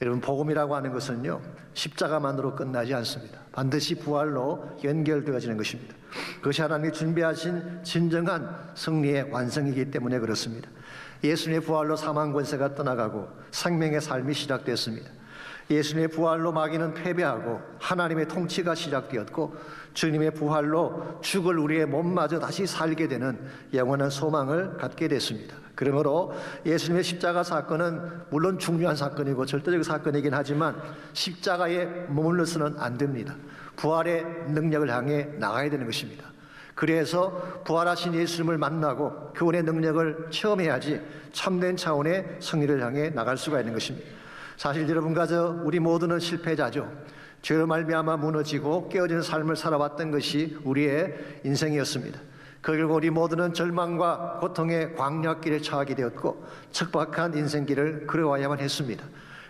여러분, 복음이라고 하는 것은요, 십자가만으로 끝나지 않습니다. 반드시 부활로 연결되어지는 것입니다. 그것이 하나님이 준비하신 진정한 승리의 완성이기 때문에 그렇습니다. 예수님의 부활로 사망 권세가 떠나가고 생명의 삶이 시작됐습니다. 예수님의 부활로 마귀는 패배하고 하나님의 통치가 시작되었고, 주님의 부활로 죽을 우리의 몸마저 다시 살게 되는 영원한 소망을 갖게 됐습니다. 그러므로 예수님의 십자가 사건은 물론 중요한 사건이고 절대적 사건이긴 하지만 십자가에 머물러서는 안 됩니다. 부활의 능력을 향해 나가야 되는 것입니다. 그래서 부활하신 예수님을 만나고 그분의 능력을 체험해야지 참된 차원의 승리를 향해 나갈 수가 있는 것입니다. 사실 여러분과 우리 모두는 실패자죠. 죄로 말미암아 무너지고 깨어진 삶을 살아왔던 것이 우리의 인생이었습니다. 결국 우리 모두는 절망과 고통의 광야길에 처하게 되었고 척박한 인생길을 걸어와야만 했습니다.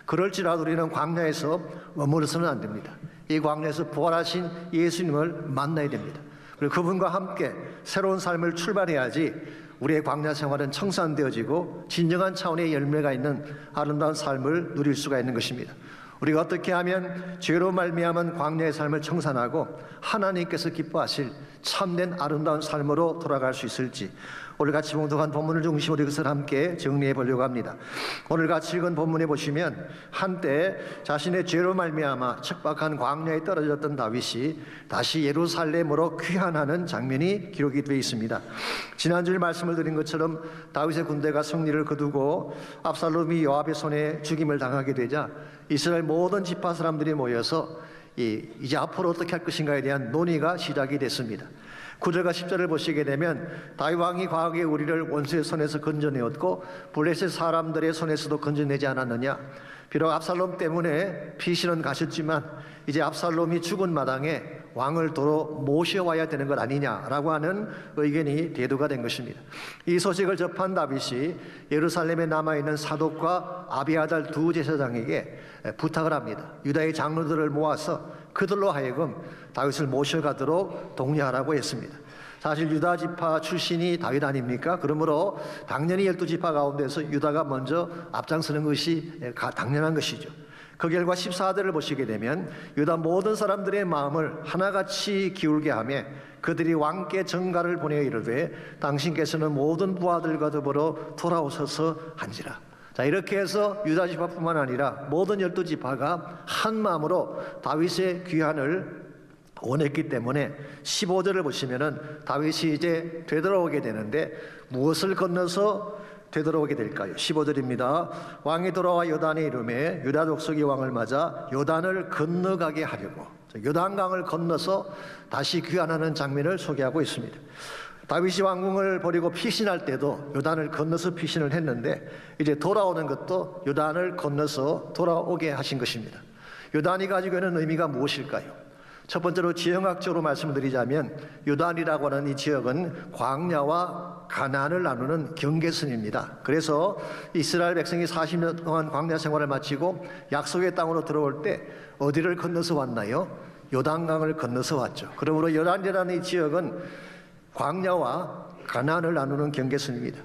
그럴지라도 우리는 광야에서 머물러서는 안 됩니다. 이 광야에서 부활하신 예수님을 만나야 됩니다. 그리고 그분과 함께 새로운 삶을 출발해야지 우리의 광야 생활은 청산되어지고 진정한 차원의 열매가 있는 아름다운 삶을 누릴 수가 있는 것입니다. 우리가 어떻게 하면 죄로 말미암은 광야의 삶을 청산하고 하나님께서 기뻐하실 참된 아름다운 삶으로 돌아갈 수 있을지, 오늘 같이 봉독한 본문을 중심으로 이것을 함께 정리해 보려고 합니다. 오늘 같이 읽은 본문에 보시면 한때 자신의 죄로 말미암아 척박한 광야에 떨어졌던 다윗이 다시 예루살렘으로 귀환하는 장면이 기록이 되어 있습니다. 지난주에 말씀을 드린 것처럼 다윗의 군대가 승리를 거두고 압살롬이 요압의 손에 죽임을 당하게 되자 이스라엘 모든 지파 사람들이 모여서 이제 앞으로 어떻게 할 것인가에 대한 논의가 시작이 됐습니다. 9절과 10절을 보시게 되면 다윗 왕이 과거에 우리를 원수의 손에서 건져내었고 블레셋 사람들의 손에서도 건져내지 않았느냐. 비록 압살롬 때문에 피신은 가셨지만 이제 압살롬이 죽은 마당에 왕을 도로 모셔와야 되는 것 아니냐라고 하는 의견이 대두가 된 것입니다. 이 소식을 접한 다윗이 예루살렘에 남아있는 사독과 아비아달 두 제사장에게 부탁을 합니다. 유다의 장로들을 모아서 그들로 하여금 다윗을 모셔가도록 독려하라고 했습니다. 사실 유다 지파 출신이 다윗 아닙니까? 그러므로 당연히 12지파 가운데서 유다가 먼저 앞장서는 것이 당연한 것이죠. 그 결과 14절을 보시게 되면 유다 모든 사람들의 마음을 하나같이 기울게 하며 그들이 왕께 전가를 보내어 이르되 당신께서는 모든 부하들과 더불어 돌아오셔서 한지라. 자, 이렇게 해서 유다 지파뿐만 아니라 모든 12지파가 한 마음으로 다윗의 귀환을 원했기 때문에 15절을 보시면은 다윗이 이제 되돌아오게 되는데 무엇을 건너서 되돌아오게 될까요? 15절입니다. 왕이 돌아와 요단에 이르매 유다 족속이 왕을 맞아 요단을 건너가게 하려고, 요단강을 건너서 다시 귀환하는 장면을 소개하고 있습니다. 다윗이 왕궁을 버리고 피신할 때도 요단을 건너서 피신을 했는데 이제 돌아오는 것도 요단을 건너서 돌아오게 하신 것입니다. 요단이 가지고 있는 의미가 무엇일까요? 첫 번째로 지형학적으로 말씀드리자면 요단이라고 하는 이 지역은 광야와 가나안을 나누는 경계선입니다. 그래서 이스라엘 백성이 40년 동안 광야 생활을 마치고 약속의 땅으로 들어올 때 어디를 건너서 왔나요? 요단강을 건너서 왔죠. 그러므로 요단이라는 이 지역은 광야와 가나안을 나누는 경계선입니다.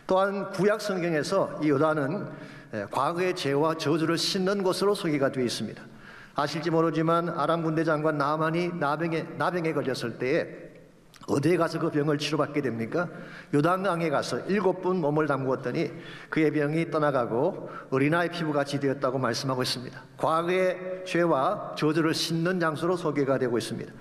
또한 구약 성경에서 이 요단은 과거의 죄와 저주를 씻는 곳으로 소개가 되어 있습니다. 아실지 모르지만 아람 군대 장관 나만이 나병에 걸렸을 때에 어디에 가서 그 병을 치료받게 됩니까? 요단강에 가서 7분 몸을 담그었더니 그의 병이 떠나가고 어린아이 피부같이 되었다고 말씀하고 있습니다. 과거의 죄와 저주를 씻는 장소로 소개가 되고 있습니다.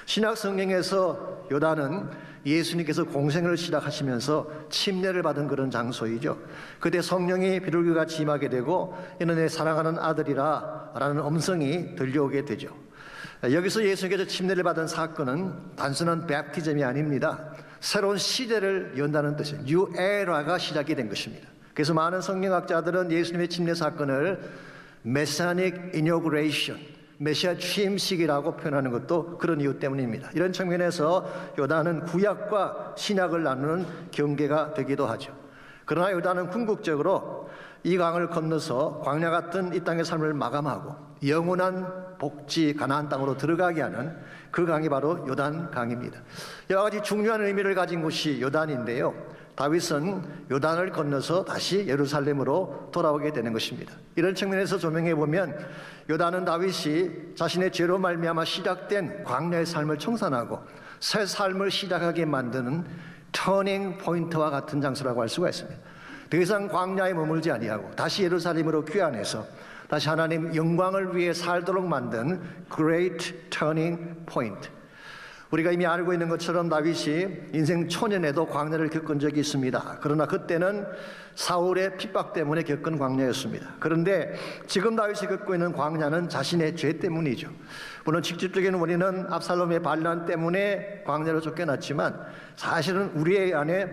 신약 성경에서 요단은 예수님께서 공생을 시작하시면서 침례를 받은 그런 장소이죠. 그때 성령이 비둘기같이 임하게 되고 이는 내 사랑하는 아들이라 라는 음성이 들려오게 되죠. 여기서 예수님께서 침례를 받은 사건은 단순한 베프티즘이 아닙니다. 새로운 시대를 연다는 뜻이에요. New Era가 시작이 된 것입니다. 그래서 많은 성경학자들은 예수님의 침례 사건을 Messianic Inauguration, 메시아 취임식이라고 표현하는 것도 그런 이유 때문입니다. 이런 측면에서 요단은 구약과 신약을 나누는 경계가 되기도 하죠. 그러나 요단은 궁극적으로 이 강을 건너서 광야 같은 이 땅의 삶을 마감하고 영원한 복지 가나안 땅으로 들어가게 하는 그 강이 바로 요단 강입니다. 여러 가지 중요한 의미를 가진 곳이 요단인데요. 다윗은 요단을 건너서 다시 예루살렘으로 돌아오게 되는 것입니다. 이런 측면에서 조명해 보면 요단은 다윗이 자신의 죄로 말미암아 시작된 광야의 삶을 청산하고 새 삶을 시작하게 만드는 터닝 포인트와 같은 장소라고 할 수가 있습니다. 더 이상 광야에 머물지 아니하고 다시 예루살렘으로 귀환해서 다시 하나님 영광을 위해 살도록 만든 Great Turning Point. 우리가 이미 알고 있는 것처럼 다윗이 인생 초년에도 광야를 겪은 적이 있습니다. 그러나 그때는 사울의 핍박 때문에 겪은 광야였습니다. 그런데 지금 다윗이 겪고 있는 광야는 자신의 죄 때문이죠. 물론 직접적인 원인은 압살롬의 반란 때문에 광야로 쫓겨났지만 사실은 우리의 안에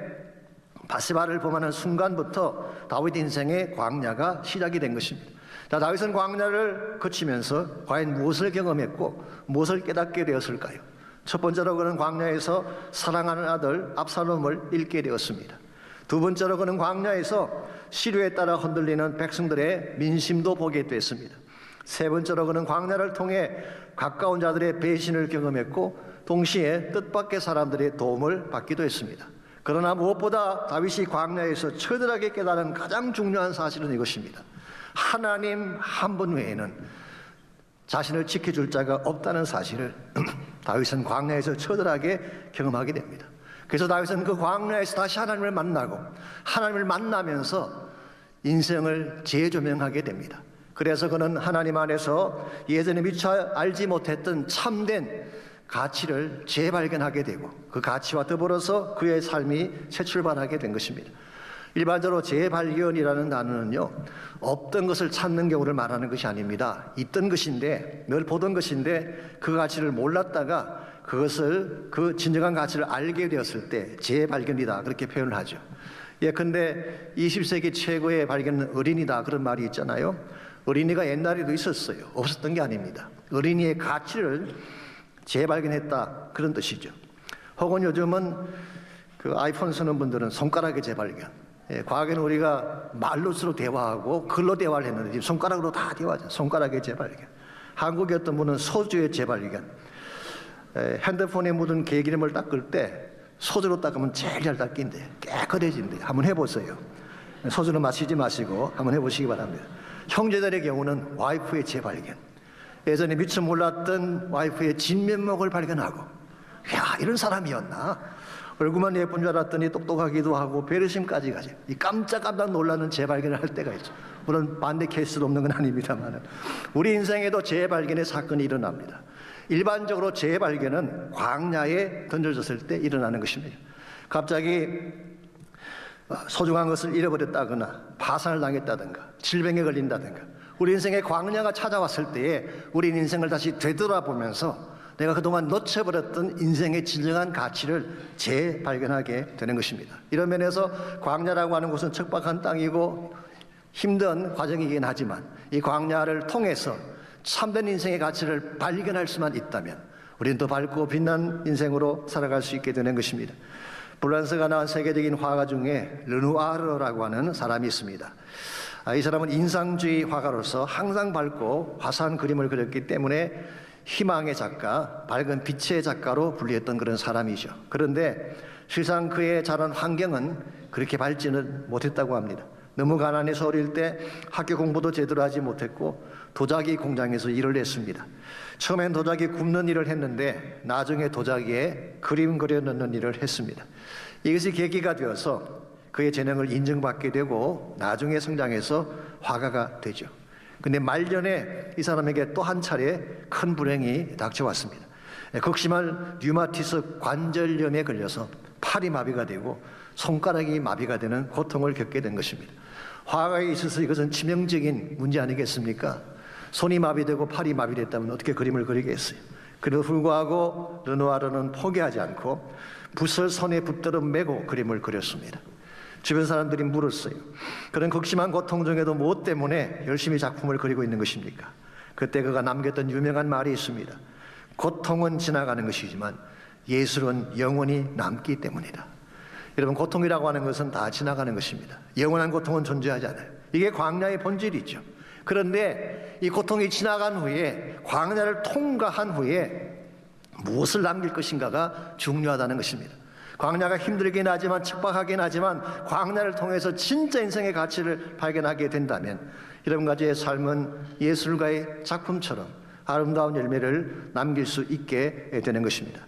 바세바를 범하는 순간부터 다윗 인생의 광야가 시작이 된 것입니다. 자, 다윗은 광야를 거치면서 과연 무엇을 경험했고 무엇을 깨닫게 되었을까요? 첫 번째로 그는 광야에서 사랑하는 아들 압살롬을 잃게 되었습니다. 두 번째로 그는 광야에서 시류에 따라 흔들리는 백성들의 민심도 보게 됐습니다. 세 번째로 그는 광야를 통해 가까운 자들의 배신을 경험했고 동시에 뜻밖의 사람들의 도움을 받기도 했습니다. 그러나 무엇보다 다윗이 광야에서 처절하게 깨달은 가장 중요한 사실은 이것입니다. 하나님 한 분 외에는 자신을 지켜줄 자가 없다는 사실을 다윗은 광야에서 처절하게 경험하게 됩니다. 그래서 다윗은 그 광야에서 다시 하나님을 만나고 하나님을 만나면서 인생을 재조명하게 됩니다. 그래서 그는 하나님 안에서 예전에 미처 알지 못했던 참된 가치를 재발견하게 되고 그 가치와 더불어서 그의 삶이 새 출발하게 된 것입니다. 일반적으로 재발견이라는 단어는요, 없던 것을 찾는 경우를 말하는 것이 아닙니다. 있던 것인데, 늘 보던 것인데 그 가치를 몰랐다가 그것을 그 진정한 가치를 알게 되었을 때 재발견이다, 그렇게 표현을 하죠. 근데 20세기 최고의 발견은 어린이다, 그런 말이 있잖아요. 어린이가 옛날에도 있었어요. 없었던 게 아닙니다. 어린이의 가치를 재발견했다, 그런 뜻이죠. 혹은 요즘은 그 아이폰 쓰는 분들은 손가락의 재발견. 과거에는 우리가 말로 서로 대화하고 글로 대화를 했는데 지금 손가락으로 다 대화하죠. 손가락의 재발견. 한국의 어떤 분은 소주의 재발견. 핸드폰에 묻은 개기름을 닦을 때 소주로 닦으면 제일 잘 닦인대. 깨끗해진대. 한번 해보세요. 소주는 마시지 마시고 한번 해보시기 바랍니다. 형제들의 경우는 와이프의 재발견. 예전에 미처 몰랐던 와이프의 진면목을 발견하고, 야, 이런 사람이었나? 얼굴만 예쁜 줄 알았더니 똑똑하기도 하고 배려심까지 가지. 이 깜짝깜짝 놀라는 재발견을 할 때가 있죠. 물론 반대 케이스도 없는 건 아닙니다만 우리 인생에도 재발견의 사건이 일어납니다. 일반적으로 재발견은 광야에 던져졌을 때 일어나는 것입니다. 갑자기 소중한 것을 잃어버렸다거나 파산을 당했다든가 질병에 걸린다든가 우리 인생에 광야가 찾아왔을 때에 우리 인생을 다시 되돌아보면서 내가 그동안 놓쳐버렸던 인생의 진정한 가치를 재발견하게 되는 것입니다. 이런 면에서 광야라고 하는 곳은 척박한 땅이고 힘든 과정이긴 하지만 이 광야를 통해서 참된 인생의 가치를 발견할 수만 있다면 우리는 더 밝고 빛난 인생으로 살아갈 수 있게 되는 것입니다. 프랑스가 나온 세계적인 화가 중에 르누아르라고 하는 사람이 있습니다. 이 사람은 인상주의 화가로서 항상 밝고 화사한 그림을 그렸기 때문에 희망의 작가, 밝은 빛의 작가로 불리했던 그런 사람이죠. 그런데 실상 그의 자란 환경은 그렇게 밝지는 못했다고 합니다. 너무 가난해서 어릴 때 학교 공부도 제대로 하지 못했고 도자기 공장에서 일을 했습니다. 처음엔 도자기 굽는 일을 했는데 나중에 도자기에 그림 그려 넣는 일을 했습니다. 이것이 계기가 되어서 그의 재능을 인정받게 되고 나중에 성장해서 화가가 되죠. 근데 말년에 이 사람에게 또 한 차례 큰 불행이 닥쳐왔습니다. 극심한 류마티스 관절염에 걸려서 팔이 마비가 되고 손가락이 마비가 되는 고통을 겪게 된 것입니다. 화가에 있어서 이것은 치명적인 문제 아니겠습니까? 손이 마비되고 팔이 마비됐다면 어떻게 그림을 그리겠어요? 그래도 불구하고 르누아르는 포기하지 않고 붓을 손에 붙들어 메고 그림을 그렸습니다. 주변 사람들이 물었어요. 그런 극심한 고통 중에도 무엇 때문에 열심히 작품을 그리고 있는 것입니까? 그때 그가 남겼던 유명한 말이 있습니다. 고통은 지나가는 것이지만 예술은 영원히 남기 때문이다. 여러분, 고통이라고 하는 것은 다 지나가는 것입니다. 영원한 고통은 존재하지 않아요. 이게 광야의 본질이죠. 그런데 이 고통이 지나간 후에 광야를 통과한 후에 무엇을 남길 것인가가 중요하다는 것입니다. 광야가 힘들긴 하지만 척박하긴 하지만 광야를 통해서 진짜 인생의 가치를 발견하게 된다면 이런 가지의 삶은 예술가의 작품처럼 아름다운 열매를 남길 수 있게 되는 것입니다.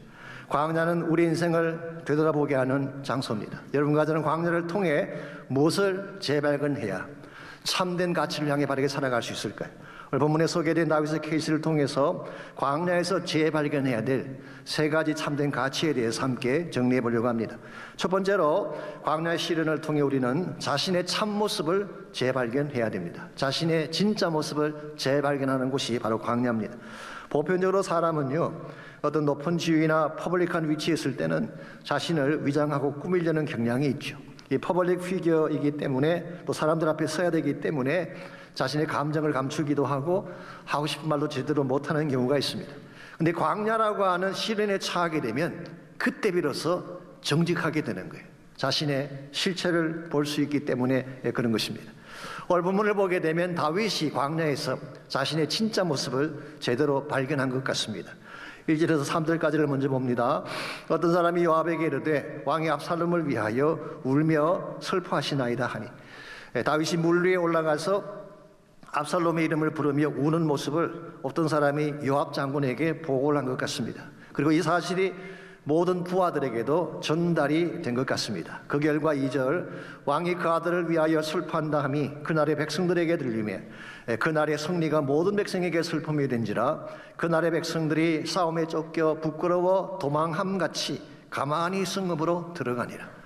광야는 우리 인생을 되돌아보게 하는 장소입니다. 여러분과 저는 광야를 통해 무엇을 재발견해야 참된 가치를 향해 바르게 살아갈 수 있을까요? 오늘 본문에 소개된 다윗의 케이스를 통해서 광야에서 재발견해야 될 세 가지 참된 가치에 대해서 함께 정리해 보려고 합니다. 첫 번째로 광야의 시련을 통해 우리는 자신의 참모습을 재발견해야 됩니다. 자신의 진짜 모습을 재발견하는 곳이 바로 광야입니다. 보편적으로 사람은요, 어떤 높은 지위나 퍼블릭한 위치에 있을 때는 자신을 위장하고 꾸미려는 경향이 있죠. 이 퍼블릭 피겨이기 때문에 또 사람들 앞에 서야 되기 때문에 자신의 감정을 감추기도 하고 하고 싶은 말도 제대로 못하는 경우가 있습니다. 근데 광야라고 하는 시련에 처하게 되면 그때 비로소 정직하게 되는 거예요. 자신의 실체를 볼 수 있기 때문에 그런 것입니다. 오늘 본문을 보게 되면 다윗이 광야에서 자신의 진짜 모습을 제대로 발견한 것 같습니다. 1절에서 3절까지를 먼저 봅니다. 어떤 사람이 요압에게 이르되 왕이 압살롬을 위하여 울며 슬퍼하시나이다 하니 다윗이 물 위에 올라가서 압살롬의 이름을 부르며 우는 모습을 어떤 사람이 요압 장군에게 보고를 한 것 같습니다. 그리고 이 사실이 모든 부하들에게도 전달이 된 것 같습니다. 그 결과 2절 왕이 그 아들을 위하여 슬퍼한다 함이 그날의 백성들에게 들리며 그날의 승리가 모든 백성에게 슬픔이 된지라 그날의 백성들이 싸움에 쫓겨 부끄러워 도망함같이 가만히 성읍으로 들어가니라.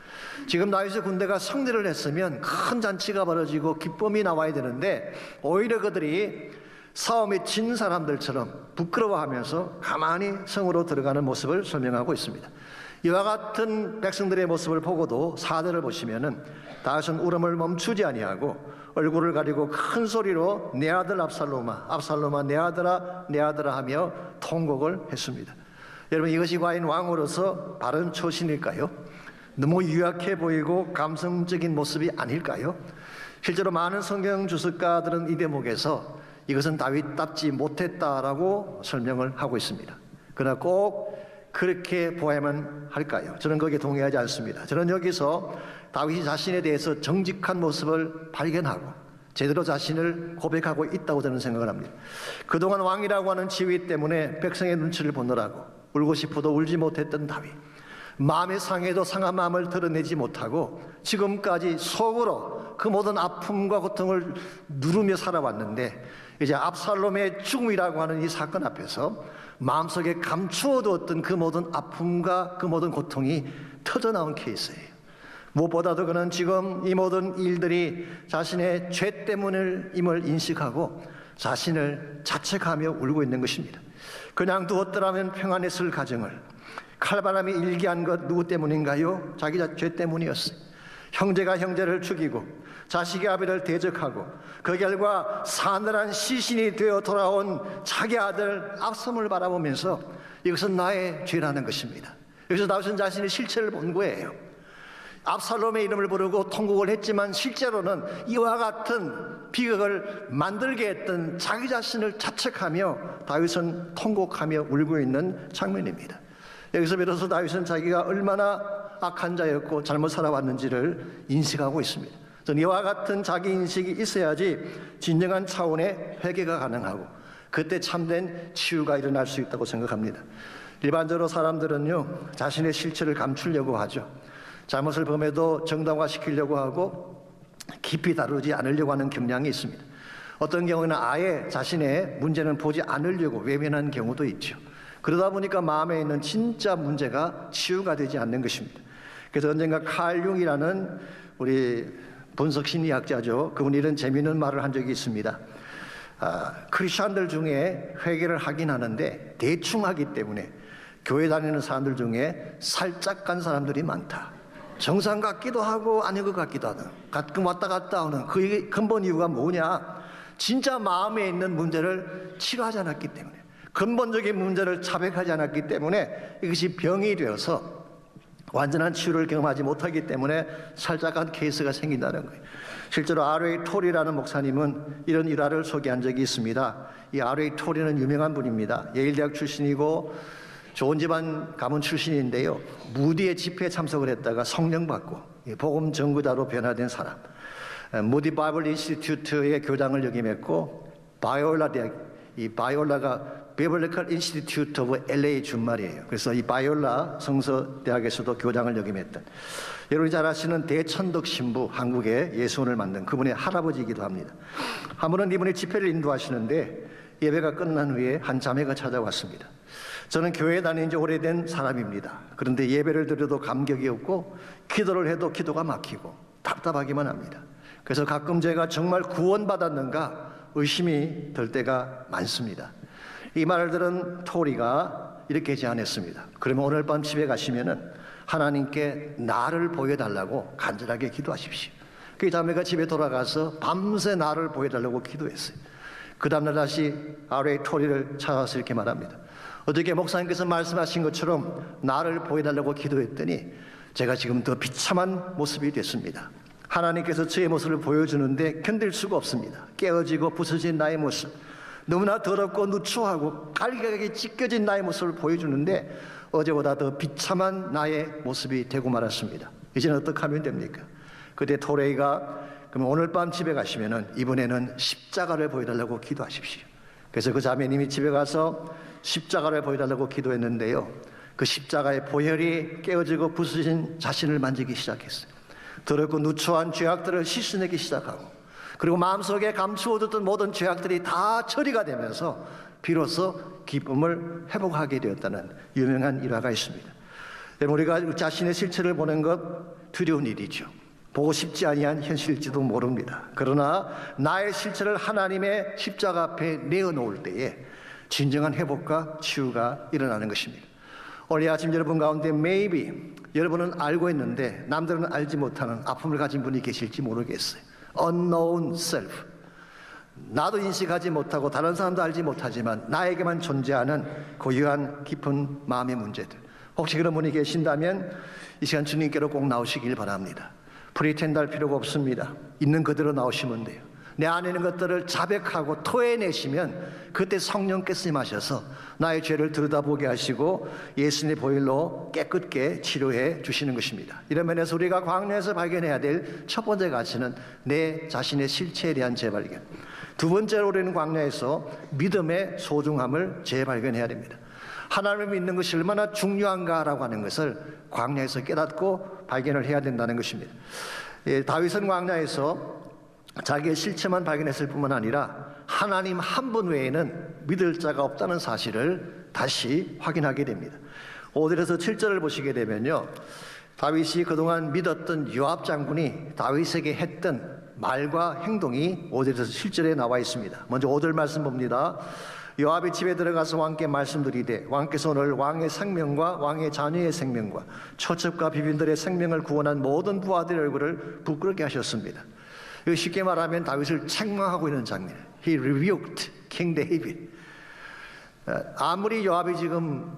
지금 다윗의 군대가 승리를 했으면 큰 잔치가 벌어지고 기쁨이 나와야 되는데 오히려 그들이 싸움에 진 사람들처럼 부끄러워하면서 가만히 성으로 들어가는 모습을 설명하고 있습니다. 이와 같은 백성들의 모습을 보고도 4절을 보시면은 다윗은 울음을 멈추지 아니하고 얼굴을 가리고 큰 소리로 내 아들 압살롬아 압살롬아 내 아들아 내 아들아 하며 통곡을 했습니다. 여러분, 이것이 과연 왕으로서 바른 처신일까요? 너무 유약해 보이고 감성적인 모습이 아닐까요? 실제로 많은 성경 주석가들은 이 대목에서 이것은 다윗답지 못했다라고 설명을 하고 있습니다. 그러나 꼭 그렇게 보아야만 할까요? 저는 거기에 동의하지 않습니다. 저는 여기서 다윗이 자신에 대해서 정직한 모습을 발견하고 제대로 자신을 고백하고 있다고 저는 생각을 합니다. 그동안 왕이라고 하는 지위 때문에 백성의 눈치를 보느라고 울고 싶어도 울지 못했던 다윗, 마음의 상해도 상한 마음을 드러내지 못하고 지금까지 속으로 그 모든 아픔과 고통을 누르며 살아왔는데 이제 압살롬의 죽음이라고 하는 이 사건 앞에서 마음속에 감추어두었던 그 모든 아픔과 그 모든 고통이 터져나온 케이스예요. 무엇보다도 그는 지금 이 모든 일들이 자신의 죄 때문임을 인식하고 자신을 자책하며 울고 있는 것입니다. 그냥 두었더라면 평안했을 가정을 칼바람이 일게 한 것 누구 때문인가요? 자기 죄 때문이었어요. 형제가 형제를 죽이고 자식이 아비를 대적하고 그 결과 사늘한 시신이 되어 돌아온 자기 아들 압살롬을 바라보면서 이것은 나의 죄라는 것입니다. 여기서 다윗은 자신의 실체를 본 거예요. 압살롬의 이름을 부르고 통곡을 했지만 실제로는 이와 같은 비극을 만들게 했던 자기 자신을 자책하며 다윗은 통곡하며 울고 있는 장면입니다. 여기서 비로소 다윗은 자기가 얼마나 악한 자였고 잘못 살아왔는지를 인식하고 있습니다. 저는 이와 같은 자기 인식이 있어야지 진정한 차원의 회개가 가능하고 그때 참된 치유가 일어날 수 있다고 생각합니다. 일반적으로 사람들은요, 자신의 실체를 감추려고 하죠. 잘못을 범해도 정당화시키려고 하고 깊이 다루지 않으려고 하는 경향이 있습니다. 어떤 경우는 아예 자신의 문제는 보지 않으려고 외면하는 경우도 있죠. 그러다 보니까 마음에 있는 진짜 문제가 치유가 되지 않는 것입니다. 그래서 언젠가 칼 융이라는 우리 분석 심리학자죠. 그분이 이런 재미있는 말을 한 적이 있습니다. 크리스천들 중에 회개를 하긴 하는데 대충 하기 때문에 교회 다니는 사람들 중에 살짝 간 사람들이 많다. 정상 같기도 하고 아닌 것 같기도 하다. 가끔 왔다 갔다 하는 그 근본 이유가 뭐냐? 진짜 마음에 있는 문제를 치료하지 않았기 때문에, 근본적인 문제를 자백하지 않았기 때문에 이것이 병이 되어서 완전한 치유를 경험하지 못하기 때문에 살짝한 케이스가 생긴다는 거예요. 실제로 R.A. 톨이라는 목사님은 이런 일화를 소개한 적이 있습니다. 이 R.A. 톨이는 유명한 분입니다. 예일대학 출신이고 좋은 집안 가문 출신인데요. 무디의 집회에 참석을 했다가 성령 받고 복음 전구자로 변화된 사람. 무디 바이블 인스티튜트의 교장을 역임했고 바이올라 대학, 이 바이올라가 비블리컬 인스티튜트 오브 LA 준말이에요. 그래서 이 바이올라 성서대학에서도 교장을 역임했던, 여러분이 잘 아시는 대천덕 신부, 한국의 예수원을 만든 그분의 할아버지이기도 합니다. 한 번은 이분이 집회를 인도하시는데 예배가 끝난 후에 한 자매가 찾아왔습니다. 저는 교회에 다닌 지 오래된 사람입니다. 그런데 예배를 드려도 감격이 없고 기도를 해도 기도가 막히고 답답하기만 합니다. 그래서 가끔 제가 정말 구원받았는가 의심이 들 때가 많습니다. 이 말을 들은 토리가 이렇게 제안했습니다. 그러면 오늘 밤 집에 가시면은 하나님께 나를 보여달라고 간절하게 기도하십시오. 그 자매가 집에 돌아가서 밤새 나를 보여달라고 기도했어요. 그 다음날 다시 RA 토리를 찾아와서 이렇게 말합니다. 어저께 목사님께서 말씀하신 것처럼 나를 보여달라고 기도했더니 제가 지금 더 비참한 모습이 됐습니다. 하나님께서 저의 모습을 보여주는데 견딜 수가 없습니다. 깨어지고 부서진 나의 모습, 너무나 더럽고 누추하고 깔끔하게 찢겨진 나의 모습을 보여주는데 어제보다 더 비참한 나의 모습이 되고 말았습니다. 이제는 어떻게 하면 됩니까? 그때 토레이가 그럼 오늘 밤 집에 가시면은 이번에는 십자가를 보여달라고 기도하십시오. 그래서 그 자매님이 집에 가서 십자가를 보여달라고 기도했는데요. 그 십자가의 보혈이 깨어지고 부서진 자신을 만지기 시작했어요. 더럽고 누추한 죄악들을 씻어내기 시작하고, 그리고 마음속에 감추어뒀던 모든 죄악들이 다 처리가 되면서 비로소 기쁨을 회복하게 되었다는 유명한 일화가 있습니다. 우리가 자신의 실체를 보는 것 두려운 일이죠. 보고 싶지 아니한 현실일지도 모릅니다. 그러나 나의 실체를 하나님의 십자가 앞에 내어놓을 때에 진정한 회복과 치유가 일어나는 것입니다. 오늘 아침 여러분 가운데 maybe 여러분은 알고 있는데 남들은 알지 못하는 아픔을 가진 분이 계실지 모르겠어요. unknown self, 나도 인식하지 못하고 다른 사람도 알지 못하지만 나에게만 존재하는 고유한 깊은 마음의 문제들, 혹시 그런 분이 계신다면 이 시간 주님께로 꼭 나오시길 바랍니다. 프리텐드할 필요가 없습니다. 있는 그대로 나오시면 돼요. 내 안에 있는 것들을 자백하고 토해내시면 그때 성령께서 임하셔서 나의 죄를 들여다보게 하시고 예수님의 보혈로 깨끗게 치료해 주시는 것입니다. 이런 면에서 우리가 광야에서 발견해야 될 첫 번째 가치는 내 자신의 실체에 대한 재발견. 두 번째로 우리는 광야에서 믿음의 소중함을 재발견해야 됩니다. 하나님을 믿는 것이 얼마나 중요한가라고 하는 것을 광야에서 깨닫고 발견을 해야 된다는 것입니다. 다윗은 광야에서 자기의 실체만 발견했을 뿐만 아니라 하나님 한 분 외에는 믿을 자가 없다는 사실을 다시 확인하게 됩니다. 5절에서 7절을 보시게 되면요, 다윗이 그동안 믿었던 요압 장군이 다윗에게 했던 말과 행동이 5절에서 7절에 나와 있습니다. 먼저 5절 말씀 봅니다. 요압이 집에 들어가서 왕께 말씀드리되 왕께서 오늘 왕의 생명과 왕의 자녀의 생명과 초첩과 비빈들의 생명을 구원한 모든 부하들의 얼굴을 부끄럽게 하셨습니다. 이거 쉽게 말하면 다윗을 책망하고 있는 장면. He rebuked King David. 아무리 요압이 지금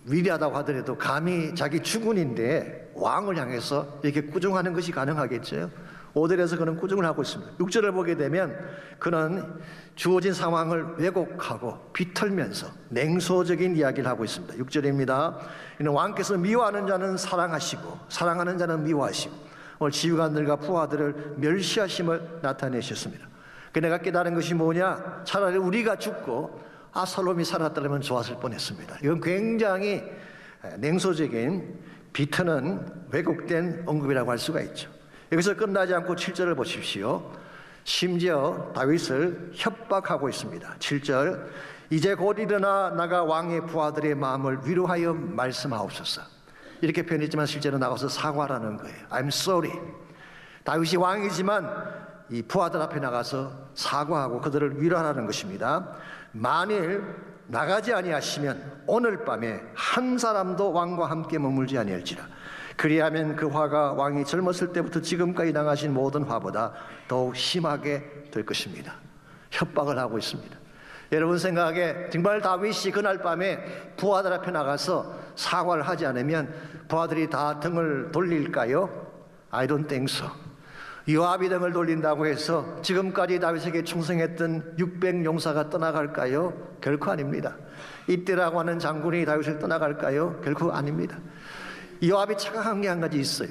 위대하다고 하더라도 감히 자기 주군인데 왕을 향해서 이렇게 꾸중하는 것이 가능하겠죠. 5절에서 그는 꾸중을 하고 있습니다. 6절을 보게 되면 그는 주어진 상황을 왜곡하고 비틀면서 냉소적인 이야기를 하고 있습니다. 6절입니다. 이는 왕께서 미워하는 자는 사랑하시고 사랑하는 자는 미워하시고 오늘 지휘관들과 부하들을 멸시하심을 나타내셨습니다. 내가 깨달은 것이 뭐냐? 차라리 우리가 죽고 아살롬이 살았다면 좋았을 뻔했습니다. 이건 굉장히 냉소적인 비트는 왜곡된 언급이라고 할 수가 있죠. 여기서 끝나지 않고 7절을 보십시오. 심지어 다윗을 협박하고 있습니다. 7절, 이제 곧 일어나 나가 왕의 부하들의 마음을 위로하여 말씀하옵소서. 이렇게 표현했지만 실제로 나가서 사과라는 거예요. I'm sorry. 다윗이 왕이지만 이 부하들 앞에 나가서 사과하고 그들을 위로하라는 것입니다. 만일 나가지 아니하시면 오늘 밤에 한 사람도 왕과 함께 머물지 아니할지라. 그리하면 그 화가 왕이 젊었을 때부터 지금까지 당하신 모든 화보다 더욱 심하게 될 것입니다. 협박을 하고 있습니다. 여러분 생각에 정말 다윗이 그날 밤에 부하들 앞에 나가서 사과를 하지 않으면 부하들이 다 등을 돌릴까요? I don't think so. 요압이 등을 돌린다고 해서 지금까지 다윗에게 충성했던 600용사가 떠나갈까요? 결코 아닙니다. 이때라고 하는 장군이 다윗을 떠나갈까요? 결코 아닙니다. 요압이 착각한 게 한 가지 있어요.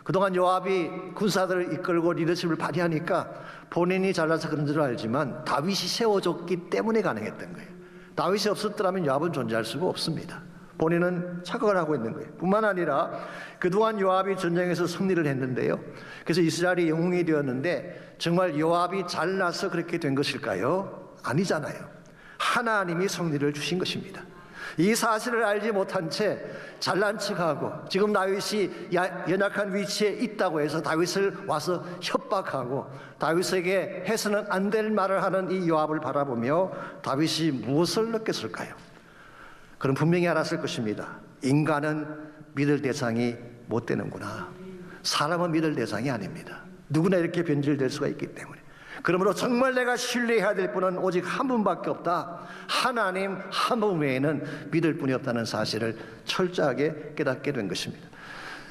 그동안 요압이 군사들을 이끌고 리더십을 발휘하니까 본인이 잘나서 그런 줄 알지만 다윗이 세워줬기 때문에 가능했던 거예요. 다윗이 없었더라면 요압은 존재할 수가 없습니다. 본인은 착각을 하고 있는 거예요. 뿐만 아니라 그동안 요압이 전쟁에서 승리를 했는데요. 그래서 이스라엘이 영웅이 되었는데 정말 요압이 잘나서 그렇게 된 것일까요? 아니잖아요. 하나님이 승리를 주신 것입니다. 이 사실을 알지 못한 채 잘난 척하고 지금 다윗이 연약한 위치에 있다고 해서 다윗을 와서 협박하고 다윗에게 해서는 안 될 말을 하는 이 요압을 바라보며 다윗이 무엇을 느꼈을까요? 그럼 분명히 알았을 것입니다. 인간은 믿을 대상이 못 되는구나. 사람은 믿을 대상이 아닙니다. 누구나 이렇게 변질될 수가 있기 때문에. 그러므로 정말 내가 신뢰해야 될 분은 오직 한 분밖에 없다. 하나님 한 분 외에는 믿을 분이 없다는 사실을 철저하게 깨닫게 된 것입니다.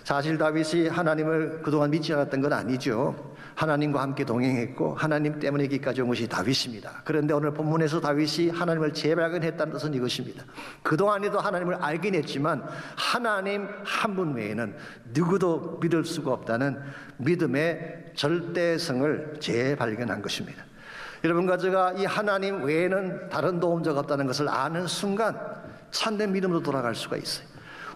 사실 다윗이 하나님을 그동안 믿지 않았던 건 아니죠. 하나님과 함께 동행했고 하나님 때문에 여기까지 온 것이 다윗입니다. 그런데 오늘 본문에서 다윗이 하나님을 재발견했다는 뜻은 이것입니다. 그동안에도 하나님을 알긴 했지만 하나님 한 분 외에는 누구도 믿을 수가 없다는 믿음의 절대성을 재발견한 것입니다. 여러분과 제가 이 하나님 외에는 다른 도움자가 없다는 것을 아는 순간 참된 믿음으로 돌아갈 수가 있어요.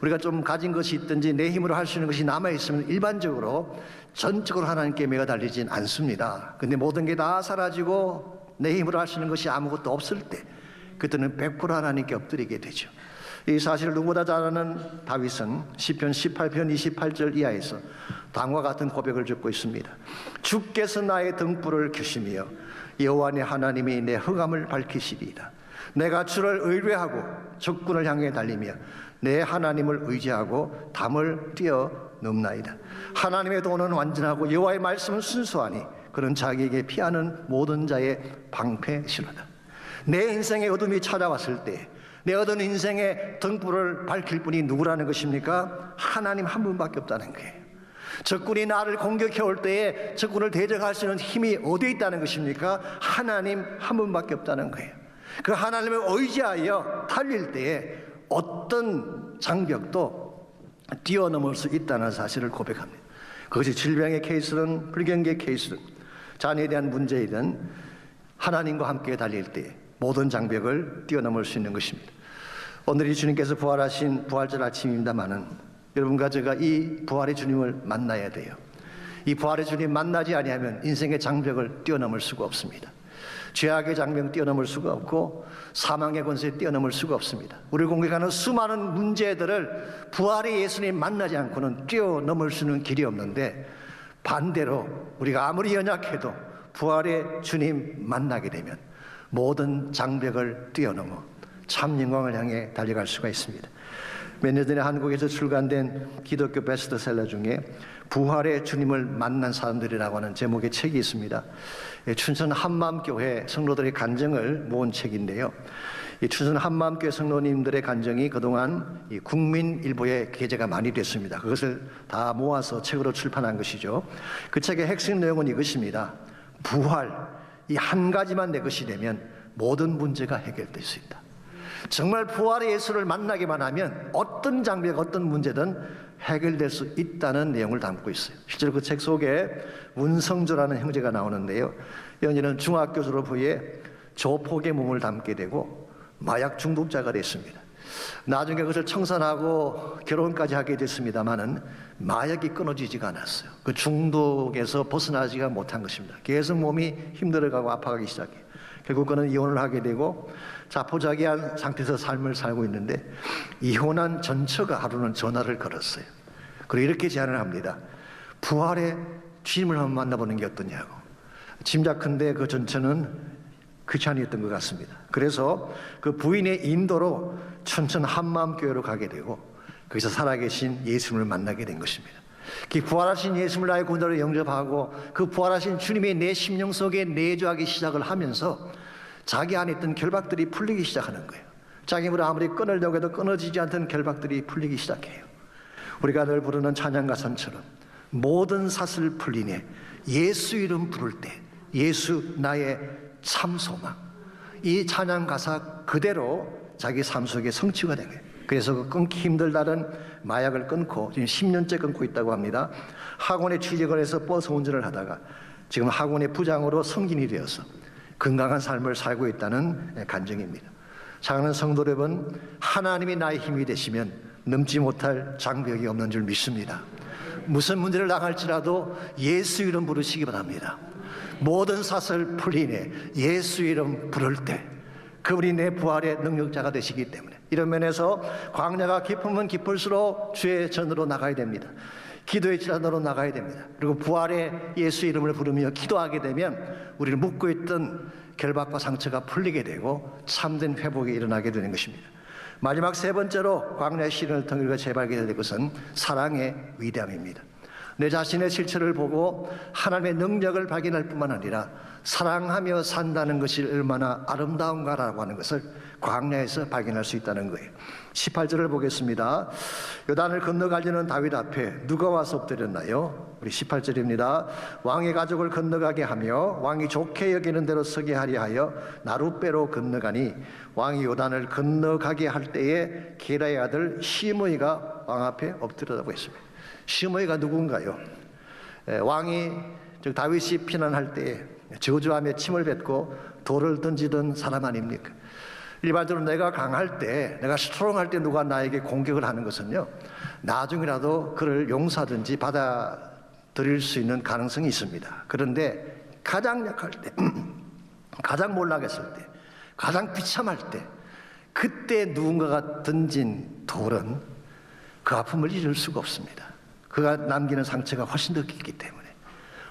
우리가 좀 가진 것이 있든지 내 힘으로 할 수 있는 것이 남아있으면 일반적으로 전적으로 하나님께 매가 달리진 않습니다. 근데 모든 게 다 사라지고 내 힘으로 할 수 있는 것이 아무것도 없을 때 그때는 100% 하나님께 엎드리게 되죠. 이 사실을 누구보다 잘 아는 다윗은 시편 18편 28절 이하에서 다음과 같은 고백을 듣고 있습니다. 주께서 나의 등불을 켜시며 여호와의 하나님이 내 흑암을 밝히시리이다. 내가 주를 의뢰하고 적군을 향해 달리며 내 하나님을 의지하고 담을 뛰어넘나이다. 하나님의 도는 완전하고 여호와의 말씀은 순수하니 그는 자기에게 피하는 모든 자의 방패시로다. 내 인생의 어둠이 찾아왔을 때 내 어두운 인생의 등불을 밝힐 분이 누구라는 것입니까? 하나님 한 분밖에 없다는 거예요. 적군이 나를 공격해 올 때에 적군을 대적할 수 있는 힘이 어디에 있다는 것입니까? 하나님 한 분밖에 없다는 거예요. 그 하나님을 의지하여 달릴 때에 어떤 장벽도 뛰어넘을 수 있다는 사실을 고백합니다. 그것이 질병의 케이스든 불경기의 케이스든 자녀에 대한 문제이든 하나님과 함께 달릴 때 모든 장벽을 뛰어넘을 수 있는 것입니다. 오늘이 주님께서 부활하신 부활절 아침입니다마는 여러분과 제가 이 부활의 주님을 만나야 돼요. 이 부활의 주님 만나지 아니하면 인생의 장벽을 뛰어넘을 수가 없습니다. 죄악의 장벽 뛰어넘을 수가 없고 사망의 권세 뛰어넘을 수가 없습니다. 우리를 공격하는 수많은 문제들을 부활의 예수님 만나지 않고는 뛰어넘을 수 있는 길이 없는데 반대로 우리가 아무리 연약해도 부활의 주님 만나게 되면 모든 장벽을 뛰어넘어 참 영광을 향해 달려갈 수가 있습니다. 몇 년 전에 한국에서 출간된 기독교 베스트셀러 중에 부활의 주님을 만난 사람들이라고 하는 제목의 책이 있습니다. 춘천 한마음교회 성도들의 간증을 모은 책인데요. 이 춘천 한마음교회 성도님들의 간증이 그동안 이 국민일보에 게재가 많이 됐습니다. 그것을 다 모아서 책으로 출판한 것이죠. 그 책의 핵심 내용은 이것입니다. 부활, 이 한 가지만 내 것이 되면 모든 문제가 해결될 수 있다. 정말 부활의 예수를 만나기만 하면 어떤 장벽, 어떤 문제든 해결될 수 있다는 내용을 담고 있어요. 실제로 그 책 속에 문성조라는 형제가 나오는데요. 연희는 중학교 졸업 후에 조폭의 몸을 담게 되고 마약 중독자가 됐습니다. 나중에 그것을 청산하고 결혼까지 하게 됐습니다마는 마약이 끊어지지가 않았어요. 그 중독에서 벗어나지가 못한 것입니다. 계속 몸이 힘들어가고 아파가기 시작해요. 결국 그는 이혼을 하게 되고 자포자기한 상태에서 삶을 살고 있는데 이혼한 전처가 하루는 전화를 걸었어요. 그리고 이렇게 제안을 합니다. 부활의 주님을 한번 만나보는 게 어떠냐고. 짐작컨대 그 전처는 귀찮이었던 것 같습니다. 그래서 그 부인의 인도로 춘천 한마음교회로 가게 되고 거기서 살아계신 예수님을 만나게 된 것입니다. 그 부활하신 예수님을 나의 구원자로 영접하고 그 부활하신 주님이 내 심령 속에 내주하기 시작을 하면서 자기 안에 있던 결박들이 풀리기 시작하는 거예요. 자기 힘으로 아무리 끊으려고 해도 끊어지지 않던 결박들이 풀리기 시작해요. 우리가 늘 부르는 찬양가선처럼 모든 사슬 풀리네. 예수 이름 부를 때 예수 나의 참 소망. 이 찬양 가사 그대로 자기 삶 속에 성취가 된 거예요. 그래서 그 끊기 힘들다는 마약을 끊고 지금 10년째 끊고 있다고 합니다. 학원에 취직을 해서 버스 운전을 하다가 지금 학원의 부장으로 승진이 되어서 건강한 삶을 살고 있다는 간증입니다. 사랑하는 성도 여러분, 하나님이 나의 힘이 되시면 넘지 못할 장벽이 없는 줄 믿습니다. 무슨 문제를 당할지라도 예수 이름 부르시기 바랍니다. 모든 사슬 풀리네. 예수 이름 부를 때 그분이 내 부활의 능력자가 되시기 때문에 이런 면에서 광야가 깊으면 깊을수록 주의 전으로 나가야 됩니다. 기도의 질환으로 나가야 됩니다. 그리고 부활의 예수 이름을 부르며 기도하게 되면 우리를 묶고 있던 결박과 상처가 풀리게 되고 참된 회복이 일어나게 되는 것입니다. 마지막 세 번째로 광야의 시련을 통해 우리가 재발견해야 될 것은 사랑의 위대함입니다. 내 자신의 실체를 보고 하나님의 능력을 발견할 뿐만 아니라 사랑하며 산다는 것이 얼마나 아름다운가라고 하는 것을 광야에서 발견할 수 있다는 거예요. 18절을 보겠습니다. 요단을 건너가려는 다윗 앞에 누가 와서 엎드렸나요? 우리 18절입니다. 왕의 가족을 건너가게 하며 왕이 좋게 여기는 대로 서게 하려 하여 나룻배로 건너가니 왕이 요단을 건너가게 할 때에 게라의 아들 시므이가 왕 앞에 엎드렸다고 했습니다. 시므이가 누군가요? 왕이 즉 다윗이 피난할 때에 저주하며 침을 뱉고 돌을 던지던 사람 아닙니까? 일반적으로 내가 강할 때, 내가 스트롱할 때 누가 나에게 공격을 하는 것은요, 나중이라도 그를 용서하든지 받아들일 수 있는 가능성이 있습니다. 그런데 가장 약할 때, 가장 몰락했을 때, 가장 비참할 때, 그때 누군가가 던진 돌은 그 아픔을 잊을 수가 없습니다. 그가 남기는 상처가 훨씬 더 깊기 때문에.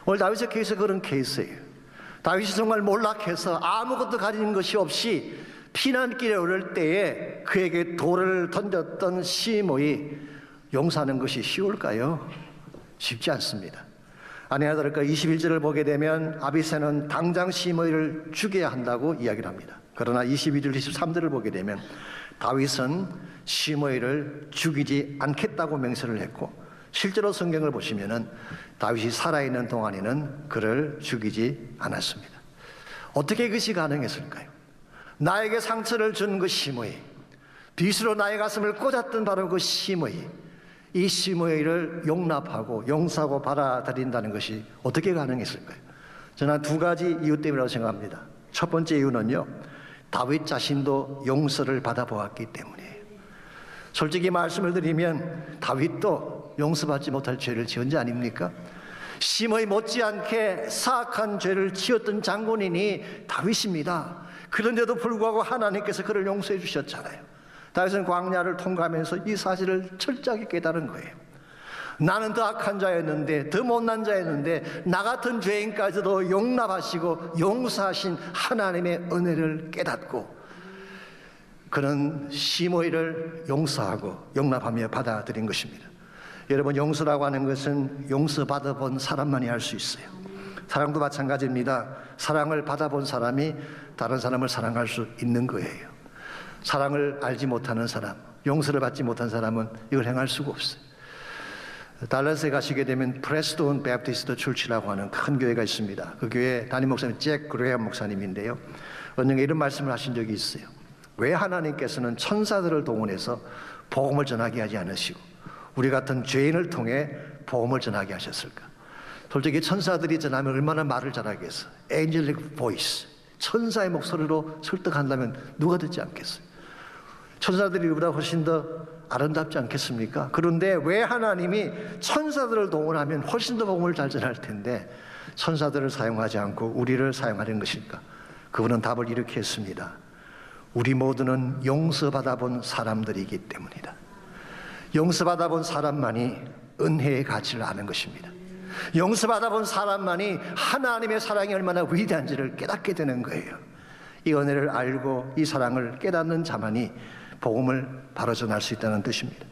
오늘 다윗의 케이스가 그런 케이스예요. 다윗이 정말 몰락해서 아무것도 가진 것이 없이 피난길에 오를 때에 그에게 돌을 던졌던 시므이 용서하는 것이 쉬울까요? 쉽지 않습니다. 아니나 다를까 21절을 보게 되면 아비새는 당장 시므이를 죽여야 한다고 이야기를 합니다. 그러나 22절, 23절을 보게 되면 다윗은 시므이를 죽이지 않겠다고 맹세를 했고 실제로 성경을 보시면은 다윗이 살아있는 동안에는 그를 죽이지 않았습니다. 어떻게 그것이 가능했을까요? 나에게 상처를 준 그 시므이, 빗으로 나의 가슴을 꽂았던 바로 그 시므이, 이 시므이를 용납하고 용서하고 받아들인다는 것이 어떻게 가능했을까요? 저는 두 가지 이유 때문이라고 생각합니다. 첫 번째 이유는요, 다윗 자신도 용서를 받아보았기 때문이에요. 솔직히 말씀을 드리면 다윗도 용서받지 못할 죄를 지은 자 아닙니까? 시므이 못지않게 사악한 죄를 지었던 장본인이 다윗입니다. 그런데도 불구하고 하나님께서 그를 용서해 주셨잖아요. 다윗은 광야를 통과하면서 이 사실을 철저하게 깨달은 거예요. 나는 더 악한 자였는데, 더 못난 자였는데 나 같은 죄인까지도 용납하시고 용서하신 하나님의 은혜를 깨닫고 그는 시므이를 용서하고 용납하며 받아들인 것입니다. 여러분, 용서라고 하는 것은 용서받아본 사람만이 할 수 있어요. 사랑도 마찬가지입니다. 사랑을 받아본 사람이 다른 사람을 사랑할 수 있는 거예요. 사랑을 알지 못하는 사람, 용서를 받지 못한 사람은 이걸 행할 수가 없어요. 달라스에 가시게 되면 프레스톤 베프티스트 출치라고 하는 큰 교회가 있습니다. 그 교회 담임 목사님 잭 그레엄 목사님인데요. 어느 날 이런 말씀을 하신 적이 있어요. 왜 하나님께서는 천사들을 동원해서 복음을 전하게 하지 않으시고 우리 같은 죄인을 통해 복음을 전하게 하셨을까? 솔직히 천사들이 전하면 얼마나 말을 잘하겠어. Angelic voice, 천사의 목소리로 설득한다면 누가 듣지 않겠어요? 천사들이 우리보다 훨씬 더 아름답지 않겠습니까? 그런데 왜 하나님이 천사들을 동원하면 훨씬 더 복음을 잘 전할 텐데 천사들을 사용하지 않고 우리를 사용하는 것일까? 그분은 답을 이렇게 했습니다. 우리 모두는 용서받아본 사람들이기 때문이다. 용서받아본 사람만이 은혜의 가치를 아는 것입니다. 용서받아본 사람만이 하나님의 사랑이 얼마나 위대한지를 깨닫게 되는 거예요. 이 은혜를 알고 이 사랑을 깨닫는 자만이 복음을 바로 전할 수 있다는 뜻입니다.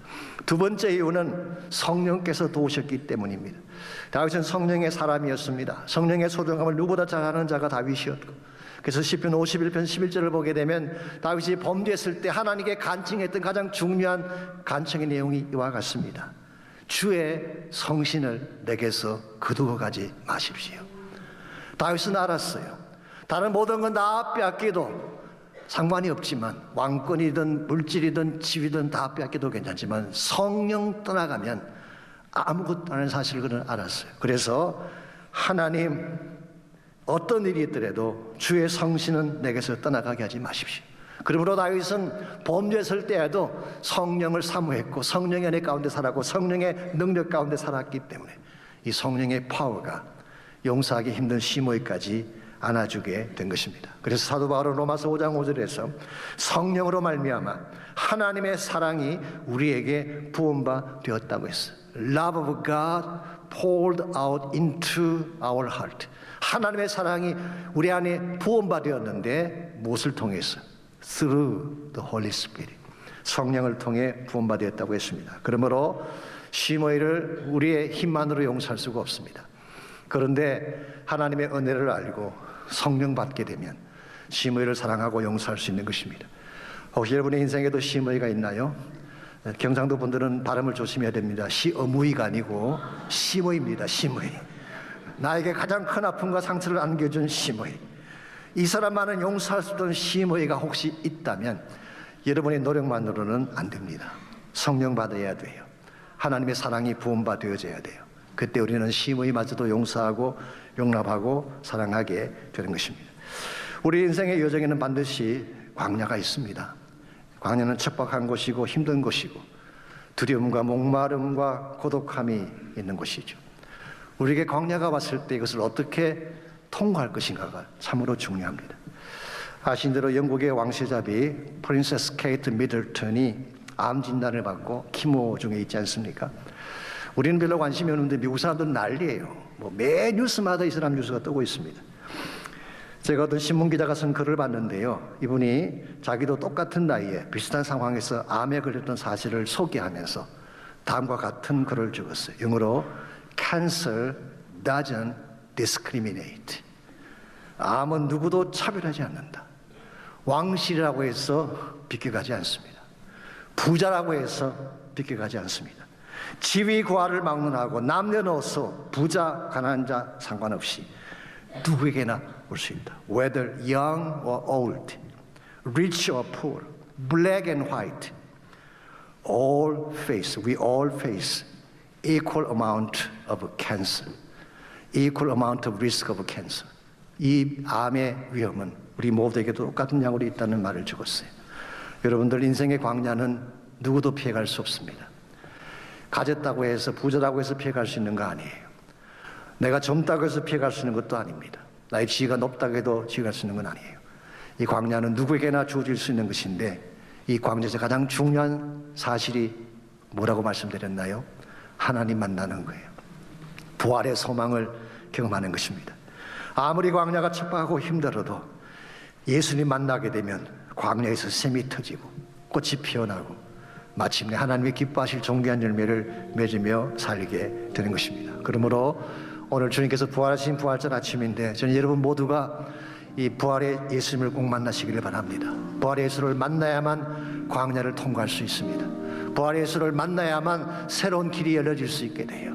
두 번째 이유는 성령께서 도우셨기 때문입니다. 다윗은 성령의 사람이었습니다. 성령의 소중함을 누구보다 잘 아는 자가 다윗이었고, 그래서 시편 51편 11절을 보게 되면 다윗이 범죄했을 때 하나님께 간청했던 가장 중요한 간청의 내용이 이와 같습니다. 주의 성신을 내게서 거두어 가지 마십시오. 다윗은 알았어요. 다른 모든 건 다 빼앗기도 상관이 없지만, 왕권이든 물질이든 지위든 다 빼앗기도 괜찮지만 성령 떠나가면 아무것도 아닌 사실을 그는 알았어요. 그래서 하나님, 어떤 일이 있더라도 주의 성신은 내게서 떠나가게 하지 마십시오. 그러므로 다윗은 범죄했을 때에도 성령을 사모했고 성령의 은혜 가운데 살았고 성령의 능력 가운데 살았기 때문에 이 성령의 파워가 용서하기 힘든 시므이까지 안아주게 된 것입니다. 그래서 사도 바울은 로마서 5장 5절에서 성령으로 말미암아 하나님의 사랑이 우리에게 부은바 되었다고 했어요. Love of God poured out into our heart. 하나님의 사랑이 우리 안에 부은바 되었는데 무엇을 통해서? Through the Holy Spirit. 성령을 통해 부은바 되었다고 했습니다. 그러므로 시므이를 우리의 힘만으로 용서할 수가 없습니다. 그런데 하나님의 은혜를 알고 성령 받게 되면 시므이를 사랑하고 용서할 수 있는 것입니다. 혹시 여러분의 인생에도 시므이가 있나요? 경상도 분들은 발음을 조심해야 됩니다. 시어무이가 아니고 시므이입니다. 시므이. 나에게 가장 큰 아픔과 상처를 안겨준 시므이. 이 사람만은 용서할 수 없던 시므이가 혹시 있다면 여러분의 노력만으로는 안 됩니다. 성령 받아야 돼요. 하나님의 사랑이 부음받아져야 돼요. 그때 우리는 시므이마저도 용서하고 용납하고 사랑하게 되는 것입니다. 우리 인생의 여정에는 반드시 광야가 있습니다. 광야는 척박한 곳이고 힘든 곳이고 두려움과 목마름과 고독함이 있는 곳이죠. 우리에게 광야가 왔을 때 이것을 어떻게 통과할 것인가가 참으로 중요합니다. 아신 대로 영국의 왕세자비 프린세스 케이트 미들턴이 암 진단을 받고 키모 중에 있지 않습니까? 우리는 별로 관심이 없는데 미국 사람들은 난리예요. 매 뉴스마다 이 사람 뉴스가 뜨고 있습니다. 제가 어떤 신문기자가 쓴 글을 봤는데요. 이분이 자기도 똑같은 나이에 비슷한 상황에서 암에 걸렸던 사실을 소개하면서 다음과 같은 글을 적었어요. 영어로 Cancer doesn't discriminate. 암은 누구도 차별하지 않는다. 왕실이라고 해서 비껴가지 않습니다. 부자라고 해서 비껴가지 않습니다. 지위 고하를 막론하고 남녀노소 부자 가난한 자 상관없이 누구에게나 올 수 있다. Whether young or old, rich or poor, black and white, we all face equal amount of cancer, equal amount of risk of cancer. 이 암의 위험은 우리 모두에게도 똑같은 양으로 있다는 말을 적었어요. 여러분들 인생의 광야는 누구도 피해갈 수 없습니다. 가졌다고 해서 부자라고 해서 피해갈 수 있는 거 아니에요. 내가 젊다고 해서 피해갈 수 있는 것도 아닙니다. 나의 지위가 높다고 해도 피해갈 수 있는 건 아니에요. 이 광야는 누구에게나 주어질 수 있는 것인데 이 광야에서 가장 중요한 사실이 뭐라고 말씀드렸나요? 하나님 만나는 거예요. 부활의 소망을 경험하는 것입니다. 아무리 광야가 척박하고 힘들어도 예수님 만나게 되면 광야에서 샘이 터지고 꽃이 피어나고 마침내 하나님이 기뻐하실 존귀한 열매를 맺으며 살게 되는 것입니다. 그러므로 오늘 주님께서 부활하신 부활절 아침인데 저는 여러분 모두가 이 부활의 예수님을 꼭 만나시기를 바랍니다. 부활의 예수를 만나야만 광야를 통과할 수 있습니다. 부활의 예수를 만나야만 새로운 길이 열려질 수 있게 돼요.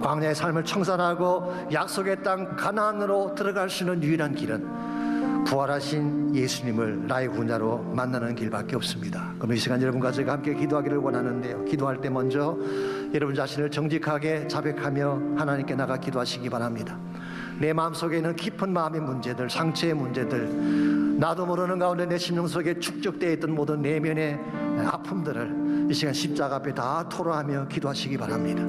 광야의 삶을 청산하고 약속의 땅 가나안으로 들어갈 수 있는 유일한 길은 부활하신 예수님을 나의 구원자로 만나는 길밖에 없습니다. 그럼 이 시간 여러분과 제가 함께 기도하기를 원하는데요. 기도할 때 먼저 여러분 자신을 정직하게 자백하며 하나님께 나가 기도하시기 바랍니다. 내 마음속에 있는 깊은 마음의 문제들, 상처의 문제들, 나도 모르는 가운데 내 심령 속에 축적되어 있던 모든 내면의 아픔들을 이 시간 십자가 앞에 다 토로하며 기도하시기 바랍니다.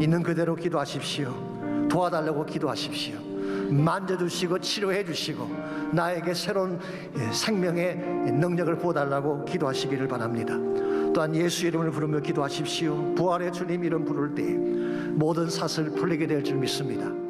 있는 그대로 기도하십시오. 도와달라고 기도하십시오. 만져주시고 치료해 주시고 나에게 새로운 생명의 능력을 부어달라고 기도하시기를 바랍니다. 또한 예수 이름을 부르며 기도하십시오. 부활의 주님 이름 부를 때 모든 사슬 풀리게 될 줄 믿습니다.